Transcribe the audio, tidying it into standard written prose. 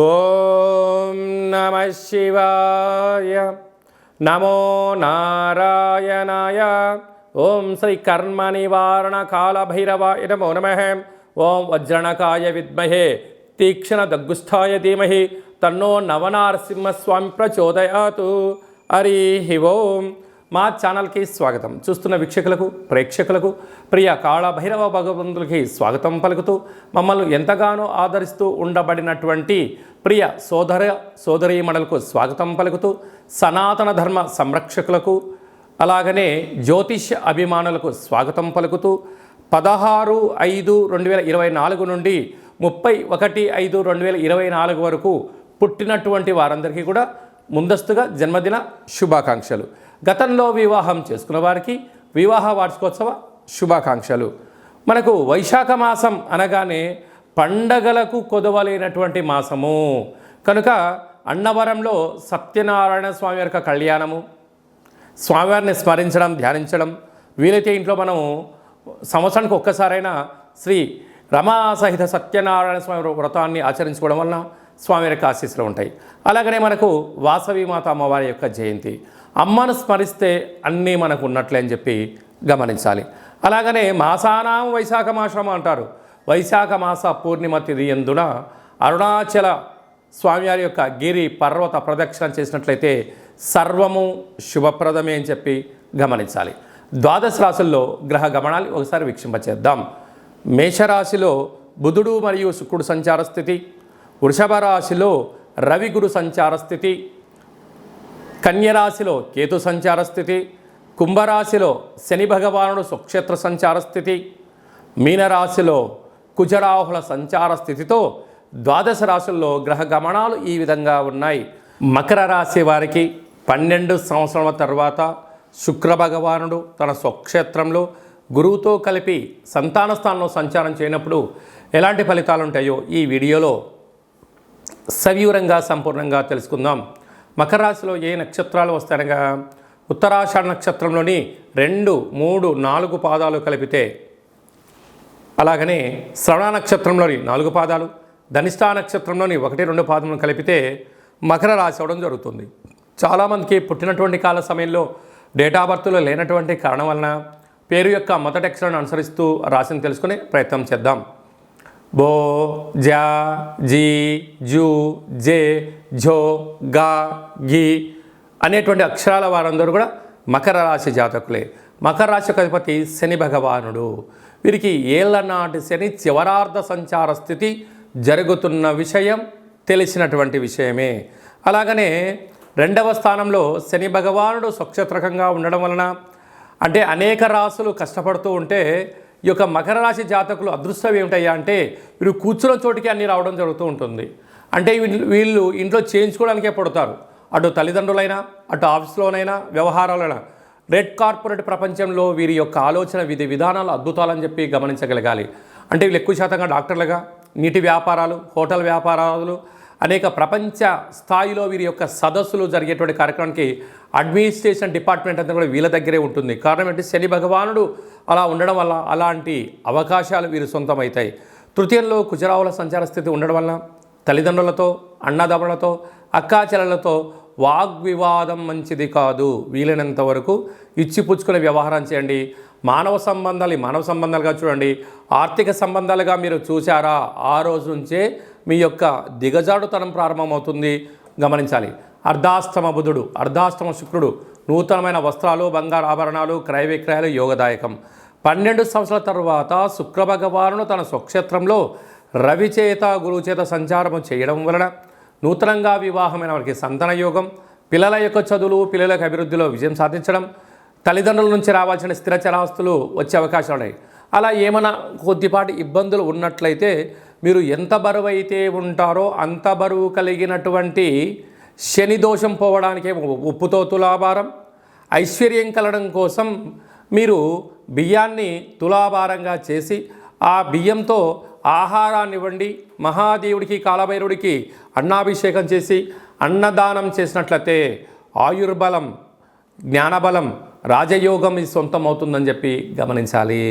ఓం నమ శివాయ. నమో నారాయణాయ. ఓం శ్రీ కర్మ నివారణ కాళభైరవాయ నమో నమః. ఓం వజ్రణకాయ విద్మహే తీక్ష్ణ దగ్గుస్థాయ ధీమహి తన్నో నవనారసింహస్వామి ప్రచోదయాతు. హరి ఓం. మా ఛానల్కి స్వాగతం. చూస్తున్న వీక్షకులకు ప్రేక్షకులకు ప్రియ కాళభైరవ భగవంతులకి స్వాగతం పలుకుతూ మమ్మల్ని ఎంతగానో ఆదరిస్తూ ఉండబడినటువంటి ప్రియ సోదరీమణులకు స్వాగతం పలుకుతూ సనాతన ధర్మ సంరక్షకులకు అలాగనే జ్యోతిష్య అభిమానులకు స్వాగతం పలుకుతూ 16/5/2024 నుండి 31/5/2024 వరకు పుట్టినటువంటి వారందరికీ కూడా ముందస్తుగా జన్మదిన శుభాకాంక్షలు. గతంలో వివాహం చేసుకున్న వారికి వివాహ వార్షికోత్సవ శుభాకాంక్షలు. మనకు వైశాఖ మాసం అనగానే పండగలకు కొదవలేనటువంటి మాసము కనుక అన్నవరంలో సత్యనారాయణ స్వామి యొక్క కళ్యాణము, స్వామివారిని స్మరించడం, ధ్యానించడం, వీలైతే ఇంట్లో మనం సంవత్సరానికి ఒక్కసారైనా శ్రీ రమా సహిత సత్యనారాయణ స్వామి వ్రతాన్ని ఆచరించుకోవడం వలన స్వామి యొక్క ఆశీస్సులు ఉంటాయి. అలాగనే మనకు వాసవి మాత అమ్మవారి యొక్క జయంతి, అమ్మను స్మరిస్తే అన్నీ మనకు ఉన్నట్లే అని చెప్పి గమనించాలి. అలాగనే మాసానాం వైశాఖ మాసం అంటారు. వైశాఖ మాస పూర్ణిమ తిథి యందున అరుణాచల స్వామివారి యొక్క గిరి పర్వత ప్రదక్షిణ చేసినట్లయితే సర్వము శుభప్రదమే అని చెప్పి గమనించాలి. ద్వాదశ రాశుల్లో గ్రహ గమనాలు ఒకసారి వీక్షింపచేద్దాం. మేషరాశిలో బుధుడు మరియు శుక్రుడు సంచార స్థితి, వృషభ రాశిలో రవి గురు సంచార స్థితి, కన్యరాశిలో కేతు సంచార స్థితి, కుంభరాశిలో శని భగవానుడు స్వక్షేత్ర సంచార స్థితి, మీనరాశిలో కుజరాహుల సంచార స్థితితో ద్వాదశ రాశుల్లో గ్రహ గమనాలు ఈ విధంగా ఉన్నాయి. మకర రాశి వారికి 12 సంవత్సరాల తర్వాత శుక్ర భగవానుడు తన స్వక్షేత్రంలో గురువుతో కలిపి సంతాన స్థానంలో సంచారం చేయనప్పుడు ఎలాంటి ఫలితాలు ఉంటాయో ఈ వీడియోలో సవివరంగా సంపూర్ణంగా తెలుసుకుందాం. మకర రాశిలో ఏ నక్షత్రాలు వస్తాయనగా ఉత్తరాషాఢ నక్షత్రంలోని 2, 3, 4 పాదాలు కలిపితే, అలాగనే శ్రవణ నక్షత్రంలోని 4 పాదాలు, ధనిష్టా నక్షత్రంలోని 1, 2 పాదములను కలిపితే మకర రాశి అవడం జరుగుతుంది. చాలామందికి పుట్టినటువంటి కాల సమయంలో డేట్ ఆఫ్ బర్త్లో లేనటువంటి కారణం వలన పేరు యొక్క మొదటి అక్షరాన్ని అనుసరిస్తూ రాశిని తెలుసుకునే ప్రయత్నం చేద్దాం. బో, జా, జీ, జూ, జే, ఝో, గా, ఘీ అనేటువంటి అక్షరాల వారందరూ కూడా మకర రాశి జాతకులే. మకర రాశి అధిపతి శని భగవానుడు. వీరికి ఏళ్ల నాటి శని చివరార్ధ సంచార స్థితి జరుగుతున్న విషయం తెలిసినటువంటి విషయమే. అలాగనే 2వ స్థానంలో శని భగవానుడు స్వక్షేత్రకంగా ఉండడం వలన అంటే అనేక రాశులు కష్టపడుతూ ఉంటే ఈ యొక్క మకర రాశి జాతకులు అదృష్టం ఏమిటయ్యా అంటే వీరు కూర్చున్న చోటికి అన్నీ రావడం జరుగుతూ ఉంటుంది. అంటే వీళ్ళు ఇంట్లో చేయించుకోవడానికే పడతారు. అటు తల్లిదండ్రులైనా, అటు ఆఫీస్లోనైనా, వ్యవహారాలైనా. రెడ్ కార్పొరేట్ ప్రపంచంలో వీరి యొక్క ఆలోచన విధి విధానాలు అద్భుతాలని చెప్పి గమనించగలగాలి. అంటే వీళ్ళు ఎక్కువ శాతంగా డాక్టర్లుగా, నీటి వ్యాపారాలు, హోటల్ వ్యాపారాలు, అనేక ప్రపంచ స్థాయిలో వీరి యొక్క సదస్సులు జరిగేటువంటి కార్యక్రమానికి అడ్మినిస్ట్రేషన్ డిపార్ట్మెంట్ అంతా కూడా వీళ్ళ దగ్గరే ఉంటుంది. కారణం ఏంటి? శని భగవానుడు అలా ఉండడం వల్ల అలాంటి అవకాశాలు వీరు సొంతమవుతాయి. తృతీయంలో కుజరావుల సంచార స్థితి ఉండడం వల్ల తల్లిదండ్రులతో, అన్నదమ్ములతో, అక్కాచెల్లెలతో వాగ్వివాదం మంచిది కాదు. వీలైనంత వరకు ఇచ్చిపుచ్చుకునే వ్యవహారం చేయండి. మానవ సంబంధాలుగా చూడండి. ఆర్థిక సంబంధాలుగా మీరు చూశారా, ఆ రోజు నుంచే మీ యొక్క దిగజాడుతనం ప్రారంభమవుతుంది. గమనించాలి. అర్ధాష్టమ బుధుడు, అర్ధాష్టమ శుక్రుడు, నూతనమైన వస్త్రాలు, బంగారు ఆభరణాలు, క్రయ విక్రయాలు యోగదాయకం. 12 సంవత్సరాల తర్వాత శుక్ర భగవానుడు తన స్వక్షేత్రంలో రవి చేత, గురువు చేత సంచారము చేయడం వలన నూతనంగా వివాహమైన వారికి సంతాన యోగం, పిల్లల యొక్క చదువులు, పిల్లల యొక్క అభివృద్ధిలో విజయం సాధించడం, తల్లిదండ్రుల నుంచి రావాల్సిన స్థిర చరాస్తులు వచ్చే అవకాశాలు ఉన్నాయి. అలా ఏమైనా కొద్దిపాటి ఇబ్బందులు ఉన్నట్లయితే మీరు ఎంత బరువు అయితే ఉంటారో అంత బరువు కలిగినటువంటి శని దోషం పోవడానికే ఉప్పుతో తులాభారం, ఐశ్వర్యం కలగడం కోసం మీరు బియ్యాన్ని తులాభారంగా చేసి ఆ బియ్యంతో ఆహారాన్ని ఇవ్వండి. మహాదేవుడికి, కాలభైరవుడికి అన్నాభిషేకం చేసి అన్నదానం చేసినట్లయితే ఆయుర్బలం, జ్ఞానబలం, రాజయోగం ఇది సొంతం అవుతుందని చెప్పి గమనించాలి.